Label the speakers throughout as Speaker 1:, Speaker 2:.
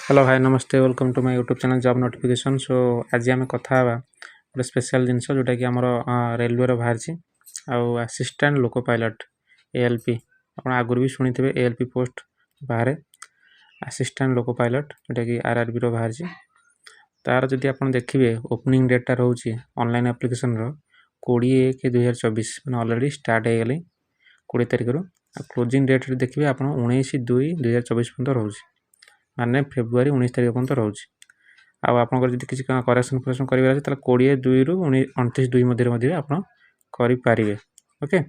Speaker 1: Hello hi नमस्ते welcome to my YouTube channel job notification. So आज आम कथा गोटे स्पेशल जिनस जोटा कि आमर रेलवे बाहरी आउ असिस्टेंट लोको पायलट एएलपी आप आगुरी भी शुणी थे एएलपी पोस्ट बाहर असिस्टेंट लोको पायलट जोटा कि आरआरबी बाहरी तार जदि आप देखिए ओपनिंग डेटा रोचे ऑनलाइन एप्लिकेशन 20/1/2024 मैंने ऑलरेडी स्टार्ट हो गली 20 तारिख रू क्लोजिंग डेट देखिए आप 19/2/2024 पर्यटन रोचे माने फेब्रुआरी 19 तारिख पर्यटन रोचे आपंकर जब किसी करेक्शन फरेक्शन करार अच्छे 20/2 ରୁ 29/2 मध्य आप करें। ओके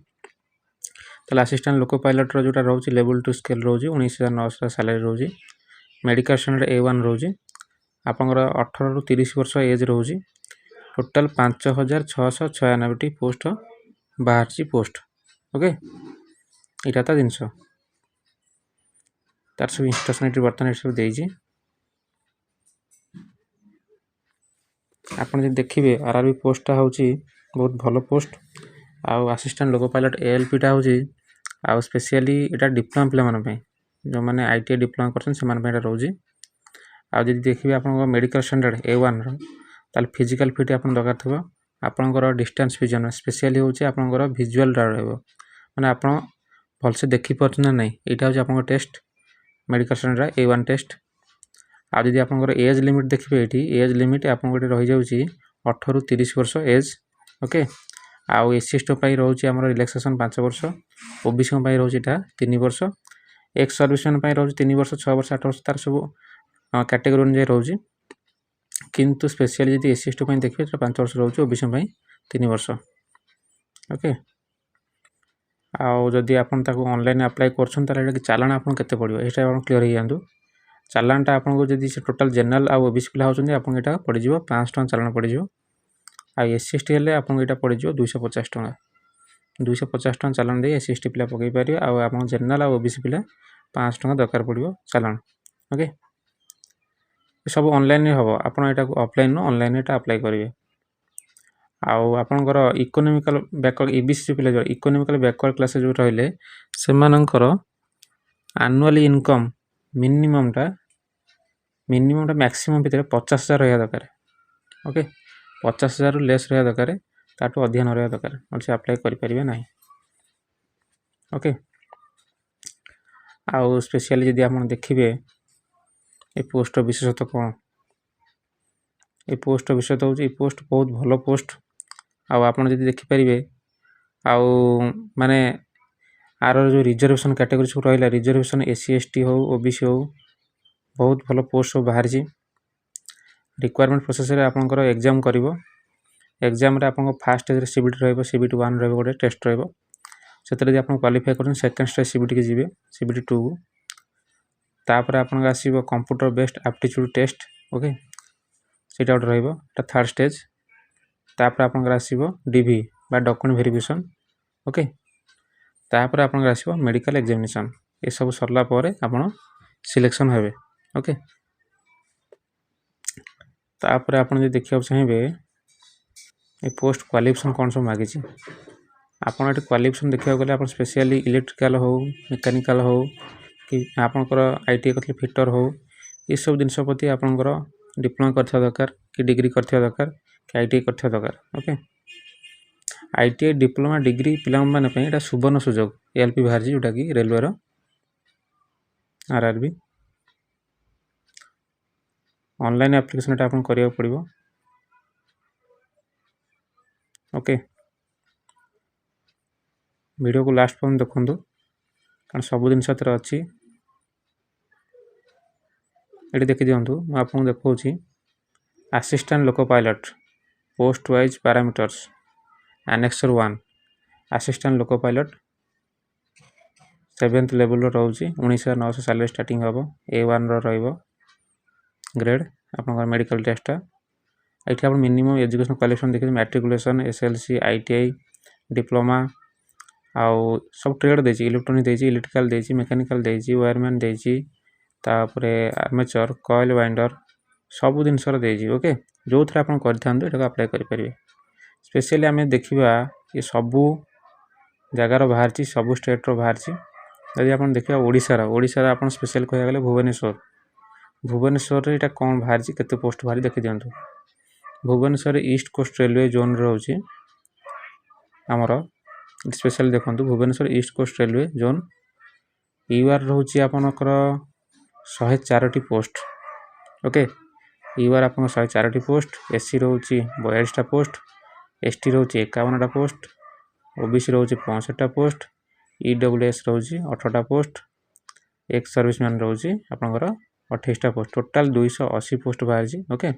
Speaker 1: तो असिस्टेंट लोको पायलट जोटा रोचे लेवल 2 स्केल रोचे 19,900 सैलरी रोचे मेडिकल स्टैंडर्ड A1 रोचे आपंकर 18 ରୁ 30 वर्ष एज रोचे टोटाल 5,696 पोस्ट बाहर पोस्ट। ओके यहाँ तो जिनस तार सब इंस्ट्रक्शन ये बर्तमान सब देजी आप देखिए आरआरबी पोस्टा हूँ बहुत भल पोस्ट आउ असिस्टेंट लोको पायलट एएलपीटा हूँ स्पेशली यहाँ डिप्लोमा पिला मानी जो मैंने आईटीआई डिप्लोमा कर रोचे आदि देखिए आप मेडिकल स्टैंडर्ड A1 ताल फिजिकल फिट आप दरकार थो आपंकर डिस्टेंस विजन स्पेशली हूँ आपंकर विजुअल मैंने आप भलसे देखिपार ना ना यहाँ हूँ आप test medical standard A1 test आदि आपंकर एज लिमिट देखिए ये एज लिमिट आप रही जाऊँगी 18 ରୁ 30 वर्ष एज। ओके आउ एससी एसटी रोचे आम रिलैक्सेशन 5 वर्ष ओबीसी रोचे 3 वर्ष एक्स सर्विसमैन रोचे 3 वर्ष 6 वर्ष 8 वर्ष तार सब कैटेगरी अनुसार रोचे किंतु स्पेशली जी एससी एसटी देखिए 5 वर्ष रोचे ओबीसी 3 वर्ष। ओके आउ जदि आप ऑनलाइन अप्लाई कर चालान आपको केते पड़ो ये क्लीयर हो जातु चालानटा आपको जब से टोटाल जेनराल आउ ओबीसी पिला होती आपको यहाँ पड़ 500 टଙ୍କା चालान पड़ आ एससी एसटी हेल्ले आपको यहाँ पड़ 250 टଙ୍କା 250 टଙ୍କା चालान दे एससी एसटी पिला पकई पारे आप जेनराल आउ ओबीसी पिला 500 टଙ୍କା दरकार पड़ो चालान। ओके सब ऑनलाइन हम आपड़ यहाँ ऑफलाइन ऑनलाइन यहाँ अप्लाई करेंगे आउ आपणकर इकोनॉमिकल बैकवर्ड ईबीसी पिला इकोनॉमिकल बैकवर्ड क्लास जो रहिले से एनुअली इनकम मिनिममटा मैक्सिमम भितर 50,000 रहा दरकार। ओके 50,000 लेस रहा दरकार ताठू अधिक न रहा दरकार अच्छे अप्लाई करें ना। ओके आउ स्पेशली जदि आप देखिए ये पोस्ट विशेषतः कौन ये पोस्ट विशेषतः हूँ पोस्ट बहुत भल पोस्ट आप देखिपारे आउ माने आर जो रिजर्वेशन कैटेगरी सब रहा रिजर्वेशन एससी एसटी हो ओबीसी हो बहुत भल पोस्ट सब बाहरी रिक्वायरमेंट प्रोसेस आपंकर एग्जाम कर एग्जाम आप फास्ट स्टेज सीबीटी रही सीबीटी 1 रोटे टेस्ट रही आप क्वालिफाई कर सेकेंड स्टेज सीबीटी की जी सीबीटी 2 को तापर आप आसो computer based aptitude test. Okay से गोटे रहा थर्ड स्टेज तापर आप आसो डीवी बा डॉक्यूमेंट वेरिफिकेशन। ओके तापर आप आसो मेडिकल एग्जामिनेशन ये सब सरला आप सिलेक्शन हेबे। ओके तापर आप देखा चाहिए ये पोस्ट क्वालिफिकेशन कौन सब मागी आपड़ ये क्वालिफिकेशन देखा गले आप स्पेशली इलेक्ट्रिकल हो मेकानिकल हो कि आपंकर आईटीआई करते फिटर हो ये सब जिनस प्रति आपंकर डिप्लोमा कर दरकार कि डिग्री कर दरकार कि आईटीआई कर दरकार। ओके आईटीआई डिप्लोमा डिग्री पिला माने सुवर्ण सुजोग एएलपी बाहर जोटा कि रेलवे आरआरबी ऑनलाइन एप्लिकेशन आप करा पड़ो। ओके वीडियो को लास्ट पर्यंत देखूँ कारण सब जिन अच्छी ये देखी दिंतु मुझे देखा assistant loco pilot post wise parameters annexure 1 assistant loco pilot 7th level रोचे 19,900 सैलरी स्टार्टिंग हम A1 ग्रेड आप मेडिकल टेस्टा ये आप मिनिमम एजुकेशन क्वालिफिकेशन देखिए मैट्रिकुलेशन एसएलसी आईटीआई डिप्लोमा आउ सब ट्रेड देची इलेक्ट्रोनिक देची इलेक्ट्रिकल देची मेकानिकल देची वायरमैन देची तापर आर्मेचर कॉइल वाइंडर सब जिनस देची। ओके जो थे आप कर अप्लाई करेंगे स्पेशली आम देखा ये सबू जगार बाहर सबू स्टेट बाहर जदि आप देखा ओडार आप स्पेशल कह गले भुवनेश्वर भुवनेश्वर एटा कौन बाहरी केते पोस्ट बाहरी देखि दियंतु। Bhubaneswar east coast railway zone रोचे आमर स्पेशल देखंतु Bhubaneswar east coast railway zone UR रोचे आपनकर 104 पोस्ट। ओके यूआर आपन 104 पोस्ट, एससी रोचे 42 पोस्ट, एसटी रोचे 51 पोस्ट, ओबीसी रोचे 65 पोस्ट, ईडब्ल्यूएस रोचे 18 पोस्ट, एक्स सर्विसमैन रोचे आपनकर 28 पोस्ट, टोटल 280 पोस्ट बाहरी। ओके